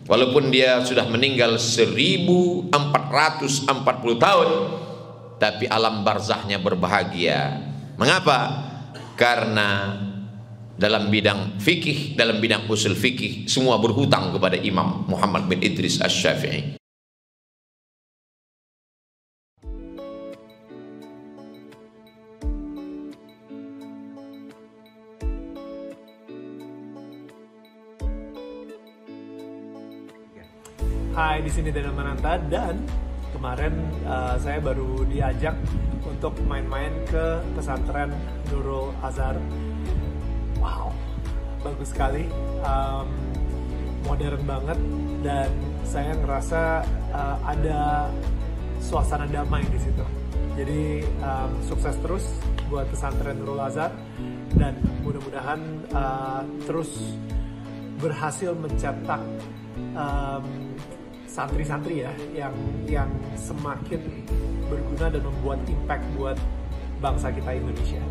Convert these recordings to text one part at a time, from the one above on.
Walaupun dia sudah meninggal 1440 tahun, tapi alam barzahnya berbahagia. Mengapa? Karena dalam bidang fikih, dalam bidang usul fikih, semua berhutang kepada Imam Muhammad bin Idris Asy-Syafi'i. Hai, di sini Daniel Mananta, dan kemarin saya baru diajak untuk main-main ke pesantren Nurul Azhar. Wow, bagus sekali, modern banget, dan saya ngerasa ada suasana damai di situ. Jadi sukses terus buat pesantren Nurul Azhar, dan mudah-mudahan terus berhasil mencetak santri-santri ya yang semakin berguna dan membuat impact buat bangsa kita Indonesia.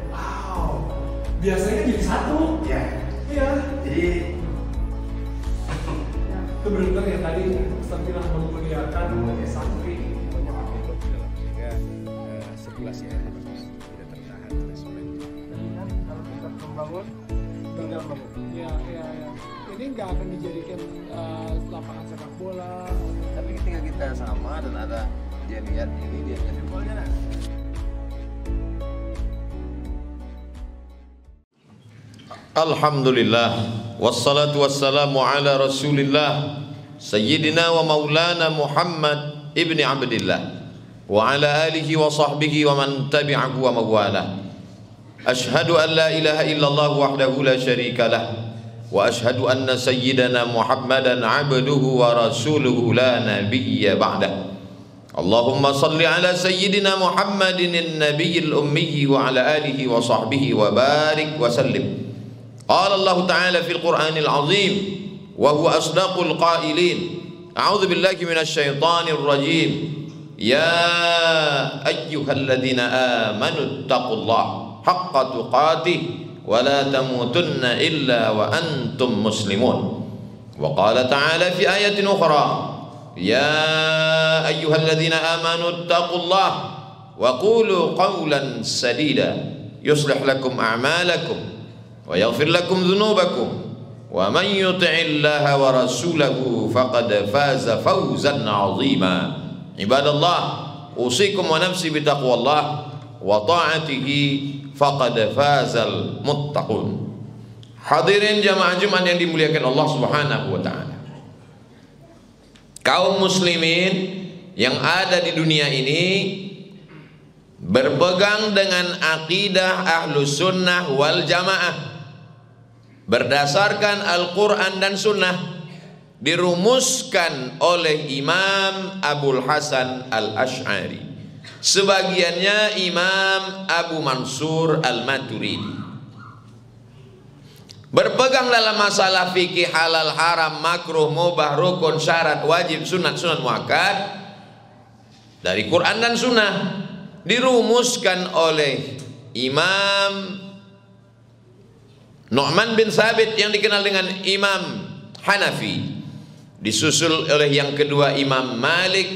Wow, biasanya jadi satu. Ya. Iya. Jadi itu benar yang tadi seperti yang memuliakan santri. Sehingga 11 ya tidak tertahan oleh semuanya. Kalau kita membangun, tinggal bangun. Ya. Ini nggak akan dijadikan lapangan sepak bola. Tapi ketika kita sama dan ada dia lihat ini, dia jadi bolanya. Alhamdulillah, wassalatu wassalamu ala rasulillah Sayyidina wa maulana Muhammad ibni Abdillah wa ala alihi wa sahbihi wa man tabi'ahu wa mawalah. Ashhadu an la ilaha illallah wahdahu la syarika lah, wa ashhadu anna sayyidana Muhammadan abduhu wa rasuluhu la nabiyya ba'dah. Allahumma salli ala sayyidina Muhammadin an-nabiyyil ummi wa ala alihi wa sahbihi wa barik wa sallim. Qala Allah Ta'ala fil Qur'anil Azim wa huwa asdaqul qailin. A'udzu billahi minasy syaithanir rajim. Ya ayyuhalladzina amanu taqullaha haqqa tuqatih wa la tamutunna illa wa antum muslimun. Wa qala ta'ala fi ayatin ukhra, ya ayyuhalladzina amanu taqullaha wa qulu qawlan sadida yuslih lakum a'malakum wa yaghfir lakum dhunubakum wa man yuti'illaha wa rasulahu faqad faza fawzan 'azima. Ibadallah, usikum wa nafsi bitaqwallah wa ta'atihi faqad fazal muttaqun. Hadirin jamaah Jumat yang dimuliakan Allah Subhanahu wa taala. Kaum muslimin yang ada di dunia ini berpegang dengan akidah Ahlus Sunnah wal Jamaah berdasarkan Al-Quran dan Sunnah, dirumuskan oleh Imam Abul Hasan Al-Ash'ari, sebagiannya Imam Abu Mansur Al-Maturidi. Berpegang dalam masalah fikih halal, haram, makruh, mubah, rukun, syarat, wajib, sunat, sunat muakkad dari Quran dan Sunnah, dirumuskan oleh Imam Nu'man bin Thabit yang dikenal dengan Imam Hanafi, disusul oleh yang kedua Imam Malik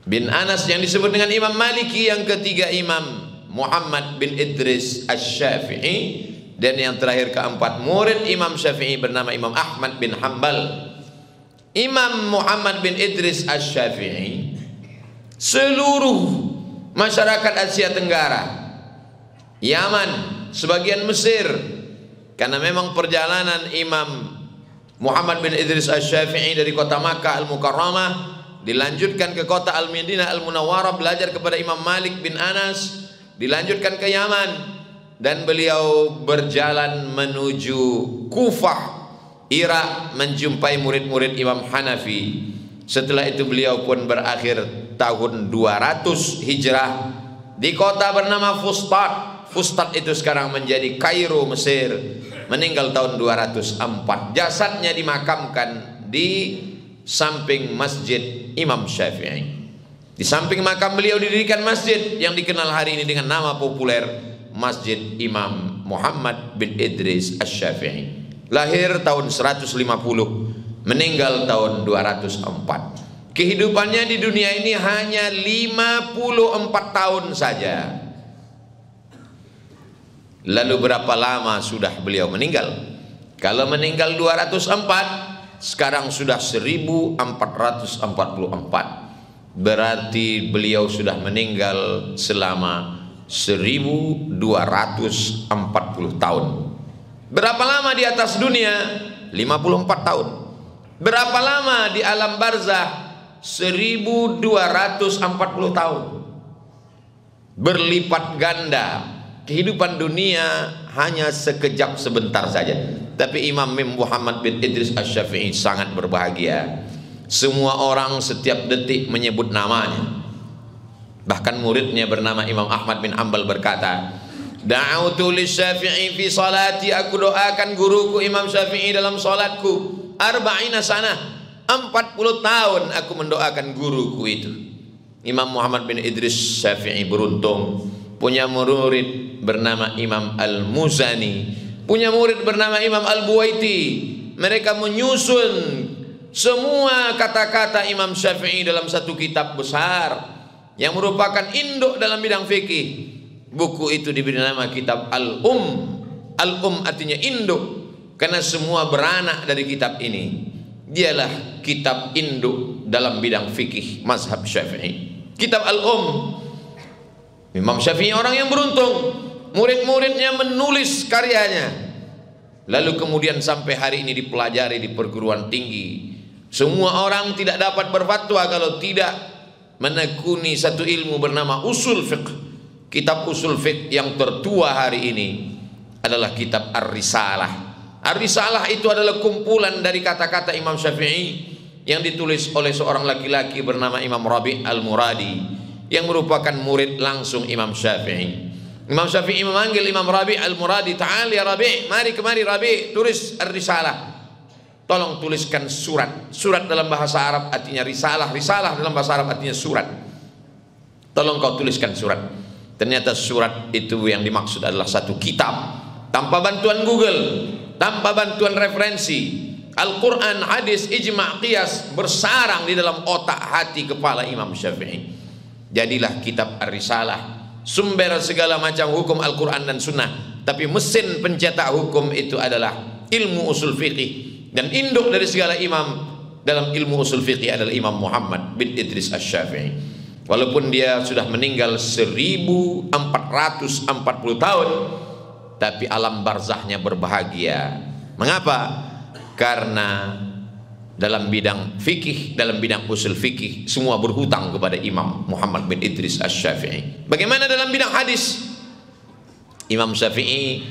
bin Anas yang disebut dengan Imam Maliki, yang ketiga Imam Muhammad bin Idris Asy-Syafi'i, dan yang terakhir keempat murid Imam Syafi'i bernama Imam Ahmad bin Hanbal. Imam Muhammad bin Idris Asy-Syafi'i, seluruh masyarakat Asia Tenggara, Yaman, sebagian Mesir, karena memang perjalanan Imam Muhammad bin Idris Asy-Syafi'i dari kota Makkah Al-Mukarramah dilanjutkan ke kota Al-Madinah Al-Munawwarah, belajar kepada Imam Malik bin Anas, dilanjutkan ke Yaman, dan beliau berjalan menuju Kufah, Irak, menjumpai murid-murid Imam Hanafi. Setelah itu beliau pun berakhir tahun 200 Hijrah di kota bernama Fustat. Fustat itu sekarang menjadi Kairo, Mesir. Meninggal tahun 204. Jasadnya dimakamkan di samping Masjid Imam Syafi'i. Di samping makam beliau didirikan masjid yang dikenal hari ini dengan nama populer Masjid Imam Muhammad bin Idris Asy-Syafi'i. Lahir tahun 150, meninggal tahun 204. Kehidupannya di dunia ini hanya 54 tahun saja. Lalu berapa lama sudah beliau meninggal? Kalau meninggal 204, sekarang sudah 1444. Berarti beliau sudah meninggal selama 1240 tahun. Berapa lama di atas dunia? 54 tahun. Berapa lama di alam barzah? 1240 tahun. Berlipat ganda. Kehidupan dunia hanya sekejap sebentar saja. Tapi Imam Muhammad bin Idris Asy-Syafi'i sangat berbahagia. Semua orang setiap detik menyebut namanya. Bahkan muridnya bernama Imam Ahmad bin Hanbal berkata, da'autu lisyafi'i fi salati, aku doakan guruku Imam Syafi'i dalam salatku 40 sanah, 40 tahun aku mendoakan guruku itu. Imam Muhammad bin Idris Syafi'i beruntung punya murid bernama Imam Al-Muzani, punya murid bernama Imam Al-Buwaiti. Mereka menyusun semua kata-kata Imam Syafi'i dalam satu kitab besar yang merupakan induk dalam bidang fikih. Buku itu diberi nama kitab Al-Um. Al-Um artinya induk, karena semua beranak dari kitab ini. Dialah kitab induk dalam bidang fikih mazhab Syafi'i. Kitab Al-Um. Imam Syafi'i orang yang beruntung, murid-muridnya menulis karyanya, lalu kemudian sampai hari ini dipelajari di perguruan tinggi. Semua orang tidak dapat berfatwa kalau tidak menekuni satu ilmu bernama usul fiqh. Kitab usul fiqh yang tertua hari ini adalah kitab Ar-Risalah. Ar-Risalah itu adalah kumpulan dari kata-kata Imam Syafi'i yang ditulis oleh seorang laki-laki bernama Imam Rabi' Al-Muradi, yang merupakan murid langsung Imam Syafi'i. Imam Syafi'i memanggil Imam Rabi' Al-Muradi, "Ta'al ya Rabi', mari kemari Rabi', tulis Ar-Risalah. Tolong tuliskan surat. Surat dalam bahasa Arab artinya risalah, risalah dalam bahasa Arab artinya surat. Tolong kau tuliskan surat." Ternyata surat itu yang dimaksud adalah satu kitab, tanpa bantuan Google, tanpa bantuan referensi. Al-Quran, hadis, ijma', qiyas bersarang di dalam otak hati kepala Imam Syafi'i. Jadilah kitab Ar-Risalah, sumber segala macam hukum Al-Quran dan Sunnah. Tapi mesin pencetak hukum itu adalah ilmu usul fiqih. Dan induk dari segala imam dalam ilmu usul fiqih adalah Imam Muhammad bin Idris Asy-Syafi'i. Walaupun dia sudah meninggal 1440 tahun, tapi alam barzahnya berbahagia. Mengapa? Karena dalam bidang fikih, dalam bidang usul fikih, semua berhutang kepada Imam Muhammad bin Idris Asy-Syafi'i. Bagaimana dalam bidang hadis? Imam Syafi'i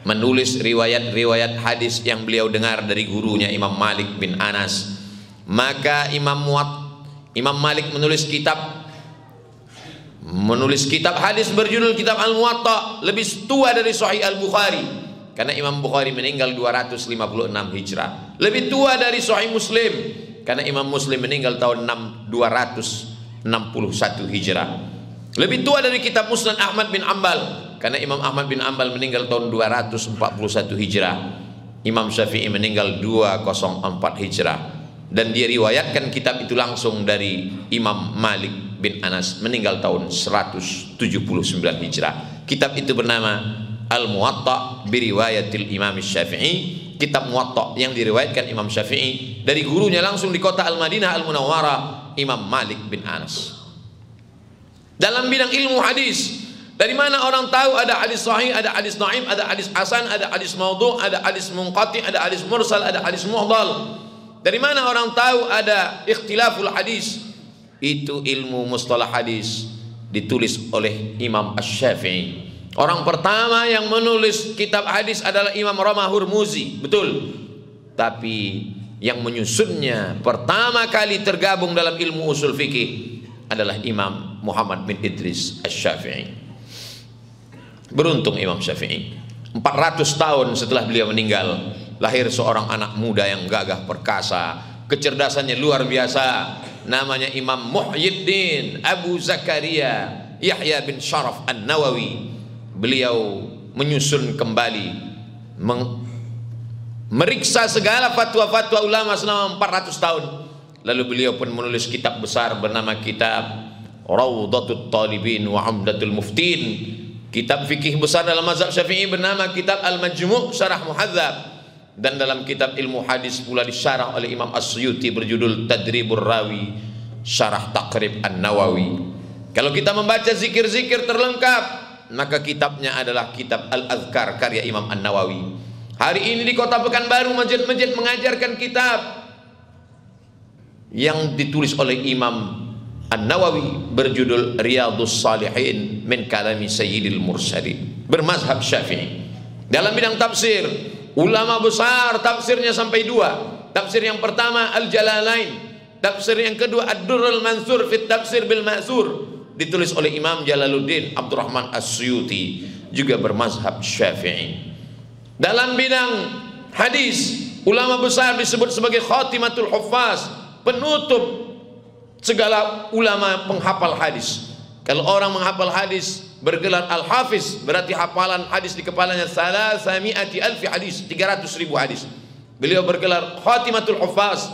menulis riwayat-riwayat hadis yang beliau dengar dari gurunya Imam Malik bin Anas. Maka Imam Malik menulis kitab hadis berjudul kitab Al-Muwatta, lebih tua dari Sahih Al-Bukhari, karena Imam Bukhari meninggal 256 Hijrah. Lebih tua dari Sahih Muslim, karena Imam Muslim meninggal tahun 261 Hijrah. Lebih tua dari kitab Musnad Ahmad bin Hanbal, karena Imam Ahmad bin Hanbal meninggal tahun 241 Hijrah. Imam Syafi'i meninggal 204 Hijrah. Dan dia riwayatkan kitab itu langsung dari Imam Malik bin Anas, meninggal tahun 179 Hijrah. Kitab itu bernama Al-Muwatta biriwayatil Imam Syafi'i. Kitab Muwatta yang diriwayatkan Imam Syafi'i dari gurunya langsung di kota Al-Madinah Al-Munawwarah, Imam Malik bin Anas. Dalam bidang ilmu hadis, dari mana orang tahu ada hadis sahih, ada hadis dhaif, ada hadis hasan, ada hadis maudhu', ada hadis munqati', ada hadis mursal, ada hadis muhdal? Dari mana orang tahu ada ikhtilaful hadis? Itu ilmu mustalah hadis ditulis oleh Imam Asy-Syafi'i. Orang pertama yang menulis kitab hadis adalah Imam Rama Hurmuzi, betul. Tapi yang menyusunnya pertama kali tergabung dalam ilmu usul fikih adalah Imam Muhammad bin Idris Asy-Syafi'i. Beruntung Imam Syafi'i. 400 tahun setelah beliau meninggal, lahir seorang anak muda yang gagah perkasa, kecerdasannya luar biasa. namanya Imam Muhyiddin Abu Zakaria Yahya bin Sharaf An-Nawawi. Beliau menyusun kembali, meriksa segala fatwa-fatwa ulama selama 400 tahun. Lalu beliau pun menulis kitab besar bernama kitab Rawdatut Talibin wa Umdatul Muftin, kitab fikih besar dalam mazhab Syafi'i bernama kitab Al-Majmu' Syarah Muhadzab, dan dalam kitab ilmu hadis pula disyarah oleh Imam As-Suyuti berjudul Tadribur Rawi Syarah Taqrib An-Nawawi. Kalau kita membaca zikir-zikir terlengkap, maka kitabnya adalah kitab Al-Azkar karya Imam An-Nawawi. Hari ini di Kota Pekanbaru masjid-masjid mengajarkan kitab yang ditulis oleh Imam An-Nawawi berjudul Riyadhus Shalihin min kalami Sayyidil Mursalin, bermazhab Syafi'i. Dalam bidang tafsir, ulama besar tafsirnya sampai 2. Tafsir yang pertama Al-Jalalain, tafsir yang kedua Ad-Durrul Mansur fit Tafsir bil Ma'sur, ditulis oleh Imam Jalaluddin Abdurrahman As-Suyuti, juga bermazhab Syafi'i. Dalam bidang hadis, ulama besar disebut sebagai Khatimatul Huffaz, penutup segala ulama penghafal hadis. Kalau orang menghafal hadis bergelar Al-Hafiz, berarti hafalan hadis di kepalanya 300.000 hadis, 300.000 hadis. Beliau bergelar Khatimatul Huffaz,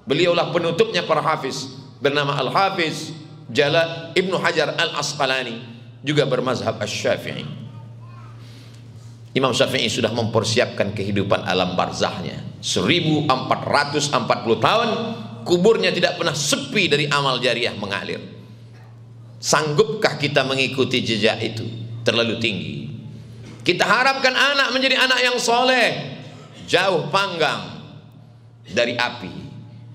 beliaulah penutupnya para hafiz, bernama Al-Hafiz Ibnu Hajar Al-Asqalani, juga bermazhab Asy-Syafi'i. Imam Syafi'i sudah mempersiapkan kehidupan alam barzahnya 1440 tahun. Kuburnya tidak pernah sepi dari amal jariah mengalir. Sanggupkah kita mengikuti jejak itu? Terlalu tinggi. Kita harapkan anak menjadi anak yang soleh, jauh panggang dari api.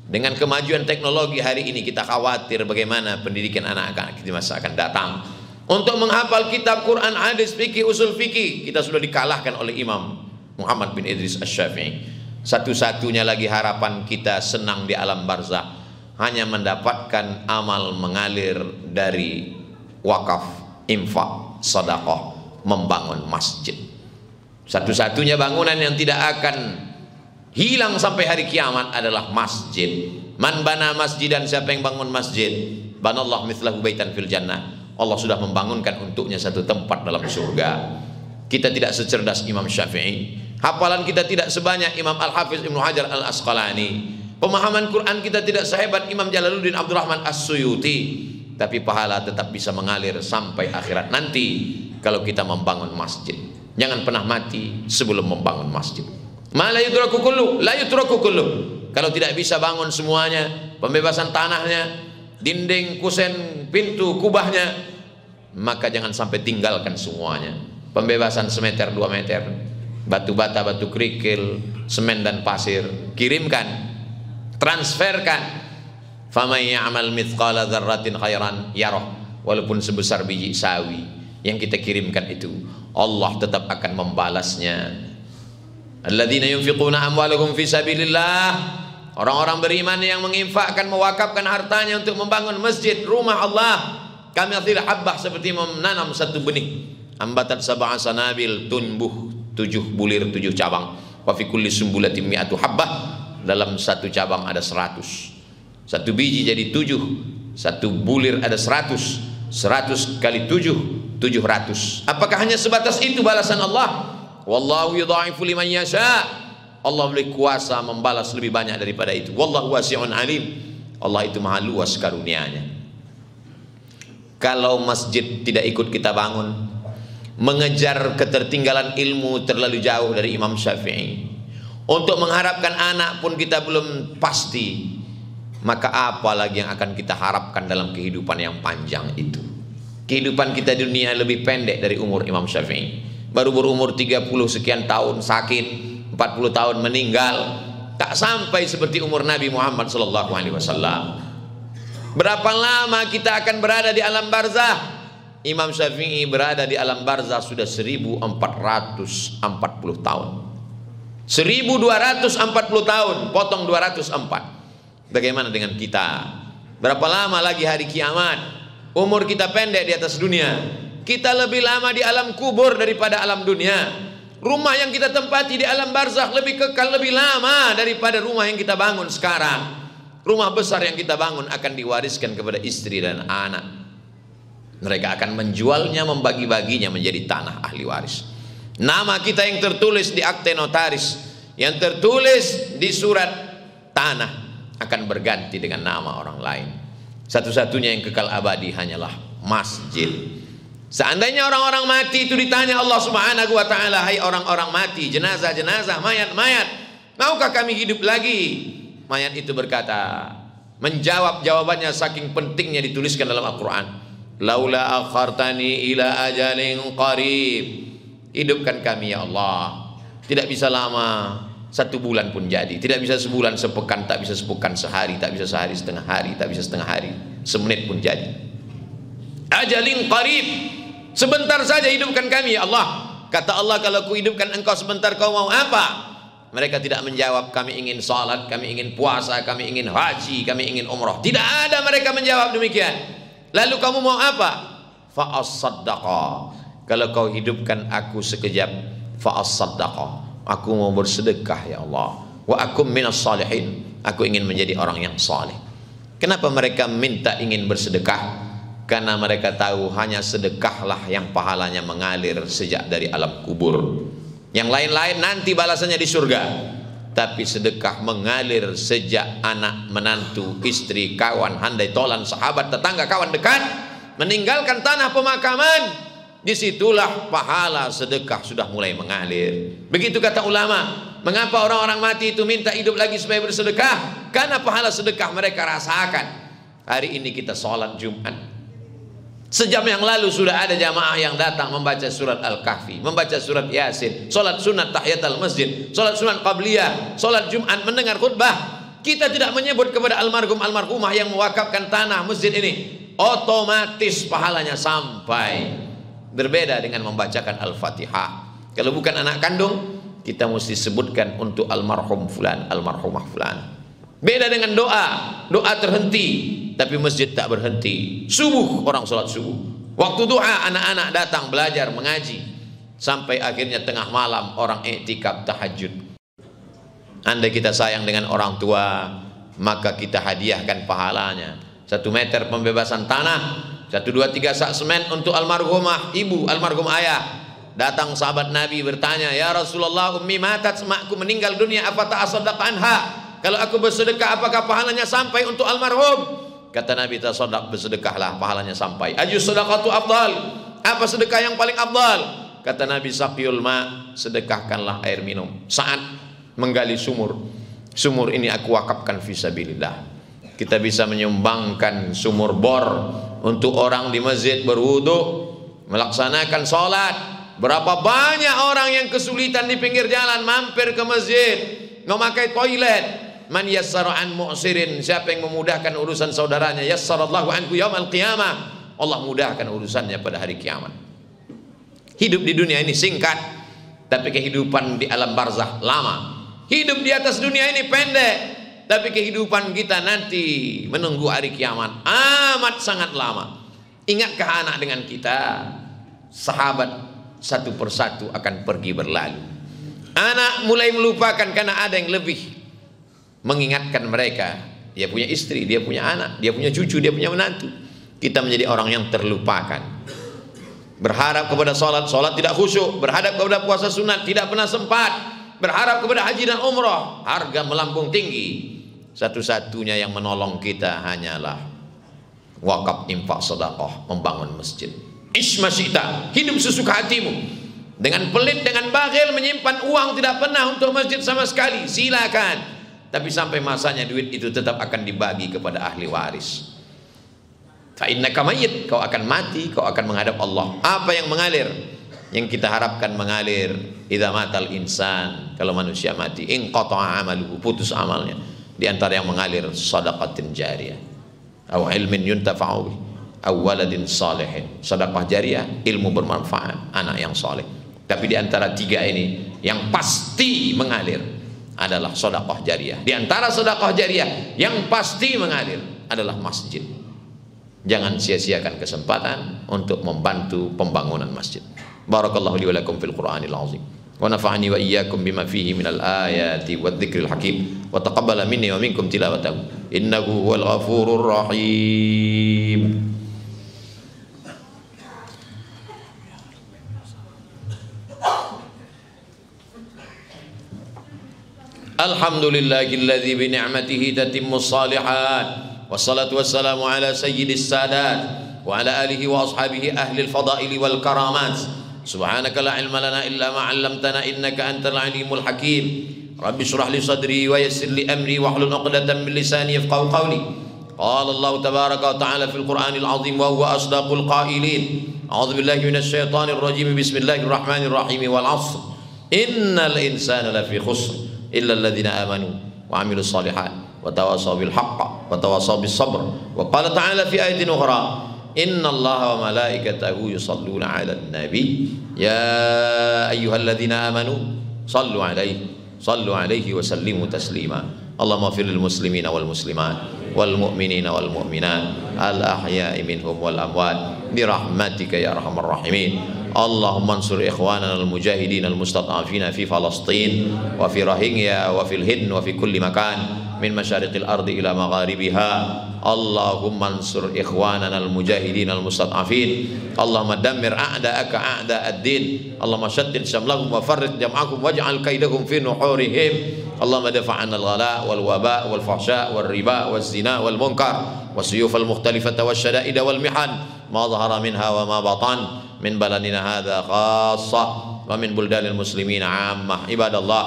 Dengan kemajuan teknologi hari ini, kita khawatir bagaimana pendidikan anak-anak di masa akan datang. Untuk menghafal kitab Quran, hadis, fikih, usul fikih, kita sudah dikalahkan oleh Imam Muhammad bin Idris Asy-Syafi'i. Satu-satunya lagi harapan kita senang di alam barzah hanya mendapatkan amal mengalir dari wakaf, infak, sedekah, membangun masjid. Satu-satunya bangunan yang tidak akan hilang sampai hari kiamat adalah masjid. Man bana masjidan, siapa yang bangun masjid, banallahu mithlahu baitan fil jannah, Allah sudah membangunkan untuknya satu tempat dalam surga. Kita tidak secerdas Imam Syafi'i, hafalan kita tidak sebanyak Imam Al-Hafiz Ibnu Hajar Al-Asqalani, pemahaman Quran kita tidak sehebat Imam Jalaluddin Abdurrahman As-Suyuti, tapi pahala tetap bisa mengalir sampai akhirat nanti kalau kita membangun masjid. Jangan pernah mati sebelum membangun masjid. Ma la yutraku kullu, la yutraku kullu. Kalau tidak bisa bangun semuanya, pembebasan tanahnya, dinding, kusen, pintu, kubahnya, maka jangan sampai tinggalkan semuanya. Pembebasan semeter 2 meter, batu bata, batu kerikil, semen dan pasir, kirimkan, transferkan. Faman ya'mal mithqala dzarratin khairan yarah, walaupun sebesar biji sawi yang kita kirimkan itu, Allah tetap akan membalasnya. Alladzina yunfiquna amwalahum fi sabilillah, orang-orang beriman yang menginfakkan, mewakafkan hartanya untuk membangun masjid, rumah Allah. Kami tidak habbah, seperti menanam satu benih. Ambatat sab'a sanabil, tumbuh 7 bulir 7 cabang. Wa fi kulli sumbulatin mi'atu habbah, dalam satu cabang ada 100. Satu biji jadi 7, satu bulir ada 100. 100 kali 7, 700. Apakah hanya sebatas itu balasan Allah? Wallahu yudha'ifu liman yasha. Allah memiliki kuasa membalas lebih banyak daripada itu. Wallahu wasi'un alim. Allah itu maha luas karunia-Nya. Kalau masjid tidak ikut kita bangun, mengejar ketertinggalan ilmu terlalu jauh dari Imam Syafi'i, untuk mengharapkan anak pun kita belum pasti, maka apa lagi yang akan kita harapkan dalam kehidupan yang panjang itu? Kehidupan kita di dunia lebih pendek dari umur Imam Syafi'i. Baru berumur 30 sekian tahun sakit, 40 tahun meninggal, tak sampai seperti umur Nabi Muhammad SAW. Berapa lama kita akan berada di alam barzah? Imam Syafi'i berada di alam barzah sudah 1440 tahun. 1240 tahun, potong 204. Bagaimana dengan kita? Berapa lama lagi hari kiamat? Umur kita pendek di atas dunia. Kita lebih lama di alam kubur daripada alam dunia. Rumah yang kita tempati di alam barzakh lebih kekal, lebih lama daripada rumah yang kita bangun sekarang. Rumah besar yang kita bangun akan diwariskan kepada istri dan anak. Mereka akan menjualnya, membagi-baginya menjadi tanah ahli waris. Nama kita yang tertulis di akte notaris, yang tertulis di surat tanah, akan berganti dengan nama orang lain. Satu-satunya yang kekal abadi hanyalah masjid. Seandainya orang-orang mati itu ditanya Allah Subhanahu wa ta'ala, hai orang-orang mati, jenazah-jenazah, mayat-mayat, maukah kami hidup lagi? Mayat itu berkata, menjawab jawabannya saking pentingnya dituliskan dalam Al-Quran, laula akhartani ila ajalin qarib, hidupkan kami ya Allah, tidak bisa lama, 1 bulan pun jadi, tidak bisa sebulan, sepekan, tak bisa sepekan, sehari, tak bisa sehari, setengah hari, tak bisa setengah hari, semenit pun jadi. Ajalin qarib, sebentar saja hidupkan kami ya Allah. Kata Allah, kalau ku hidupkan engkau sebentar, kau mau apa? Mereka tidak menjawab, kami ingin salat, kami ingin puasa, kami ingin haji, kami ingin umrah. Tidak ada mereka menjawab demikian. Lalu kamu mau apa? Fa'as-saddaqa, kalau kau hidupkan aku sekejap, fa'as-saddaqa, aku mau bersedekah ya Allah. Wa akum minas salihin, aku ingin menjadi orang yang saleh. Kenapa mereka minta ingin bersedekah? Karena mereka tahu hanya sedekahlah yang pahalanya mengalir sejak dari alam kubur. Yang lain-lain nanti balasannya di surga. Tapi sedekah mengalir sejak anak, menantu, istri, kawan, handai tolan, sahabat, tetangga, kawan dekat meninggalkan tanah pemakaman. Disitulah pahala sedekah sudah mulai mengalir. Begitu kata ulama. Mengapa orang-orang mati itu minta hidup lagi supaya bersedekah? Karena pahala sedekah mereka rasakan. Hari ini kita sholat Jumat, sejam yang lalu sudah ada jamaah yang datang membaca surat Al-Kahfi, membaca surat Yasin, sholat sunat tahiyatul masjid, sholat sunat qabliyah, sholat Jumat, mendengar khutbah. Kita tidak menyebut kepada almarhum almarhumah yang mewakafkan tanah masjid ini, otomatis pahalanya sampai. Berbeda dengan membacakan Al-Fatihah. Kalau bukan anak kandung, kita mesti sebutkan untuk almarhum fulan, almarhumah fulan. Beda dengan doa, doa terhenti, tapi masjid tak berhenti. Subuh orang sholat subuh, waktu doa anak-anak datang belajar mengaji, sampai akhirnya tengah malam orang i'tikaf tahajud. Andai kita sayang dengan orang tua, maka kita hadiahkan pahalanya. 1 meter pembebasan tanah, 1, 2, 3 sak semen untuk almarhumah ibu, almarhum ayah. Datang sahabat Nabi bertanya, ya Rasulullah, ummi matat, makku meninggal dunia, apa ta'asaddaq anha? Kalau aku bersedekah, apakah pahalanya sampai untuk almarhum? Kata Nabi, tasaddaq, bersedekahlah, pahalanya sampai. Ajus sedekatu afdal, apa sedekah yang paling afdal? Kata Nabi, saqiyul ma, sedekahkanlah air minum. Saat menggali sumur, sumur ini aku wakafkan fisabilillah. Kita bisa menyumbangkan sumur bor untuk orang di masjid berwudu, melaksanakan sholat. Berapa banyak orang yang kesulitan di pinggir jalan mampir ke masjid, memakai toilet. Man yassara an mu'sirin, siapa yang memudahkan urusan saudaranya, yassarallahu anhu yaumal qiyamah, Allah mudahkan urusannya pada hari kiamat. Hidup di dunia ini singkat, tapi kehidupan di alam barzakh lama. Hidup di atas dunia ini pendek, tapi kehidupan kita nanti menunggu hari kiamat amat sangat lama. Ingatkah anak dengan kita? Sahabat satu persatu akan pergi berlalu. Anak mulai melupakan karena ada yang lebih mengingatkan mereka. Dia punya istri, dia punya anak, dia punya cucu, dia punya menantu. Kita menjadi orang yang terlupakan. Berharap kepada sholat, sholat tidak khusyuk. Berharap kepada puasa sunat, tidak pernah sempat. Berharap kepada haji dan umrah, harga melambung tinggi. Satu-satunya yang menolong kita hanyalah wakaf, infak, sedekah, membangun masjid. Ismasyita, hidup sesuka hatimu. Dengan pelit, dengan bakhil, menyimpan uang tidak pernah untuk masjid sama sekali, silakan. Tapi sampai masanya duit itu tetap akan dibagi kepada ahli waris. Fa innaka mayyit, kau akan mati, kau akan menghadap Allah. Apa yang mengalir? Yang kita harapkan mengalir. Idza matal insan, kalau manusia mati, inqata'a amaluhu, putus amalnya. Di antara yang mengalir shadaqatin jariyah, aw ilmin yuntafa'u bih, aw waladin salihin. Sedekah jariyah, ilmu bermanfaat, anak yang saleh. Tapi di antara 3 ini yang pasti mengalir adalah sedekah jariyah. Di antara sedekah jariyah yang pasti mengalir adalah masjid. Jangan sia-siakan kesempatan untuk membantu pembangunan masjid. Barakallahu li wa lakum fil Qur'anil azim. ونفعني وإياكم بما فيه من الآيات والذكر الحكيم وتقبل مني ومنكم تلاوته إنه هو الغفور الرحيم. الحمد لله الذي بنعمته تتم الصالحات والصلاة والسلام على سيد السادات وعلى آله وأصحابه أهل الفضائل والكرامات. سبحانك لا علم لنا إلا ما علمتنا إنك أنت العليم الحكيم. رب اشرح لي صدري ويسر لي أمري واحلل عقدة من لساني يفقهوا قولي. قال الله تبارك وتعالى في القرآن العظيم وهو أصدق القائلين أعوذ بالله من الشيطان الرجيم بسم الله الرحمن الرحيم والعصر إن الإنسان لفي خسر إلا الذين آمنوا وعملوا الصالحات وتواصوا بالحق وتواصوا بالصبر. وقال تعالى في آية أخرى إن الله وملائكته يصلون على النبي يا أيها الذين آمنوا صلوا عليه وسلموا تسليما. اللهم اغفر للمسلمين والمسلمات والمؤمنين والمؤمنات الأحياء منهم والأموات برحمتك يا أرحم الراحمين. اللهم انصر إخواننا المجاهدين المستضعفين في فلسطين وفي روهينجيا وفي الهند وفي كل مكان من مشارق الأرض إلى مغاربها. اللهم انصر إخواننا المجاهدين المستضعفين. اللهم دمر أعداءك أعداء الدين. اللهم شتت شملهم وفرق جمعهم واجعل كيدهم في نحورهم. اللهم دفع عنا الغلاء والوباء والفحشاء والربا والزنا والمنكر والسيوف المختلفة والشدائد والمحن ما ظهر منها وما بطن من بلدنا هذا خاصة ومن بلدان المسلمين عامة. عباد الله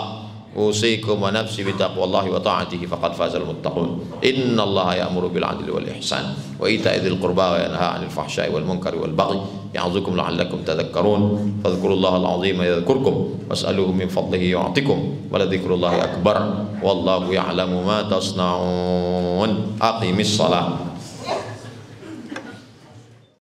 أوصيكم ونفسي بتقوى الله وطاعته فقد فاز المتقون. إن الله يأمر بالعدل والإحسان وإيتاء ذي القربى وينهى عن الفحشاء والمنكر والبغي يعظكم لعلكم تذكرون. فاذكروا الله العظيم يذكركم واسألوه من فضله يعطكم ولذكر الله أكبر والله يعلم ما تصنعون. أقم الصلاة.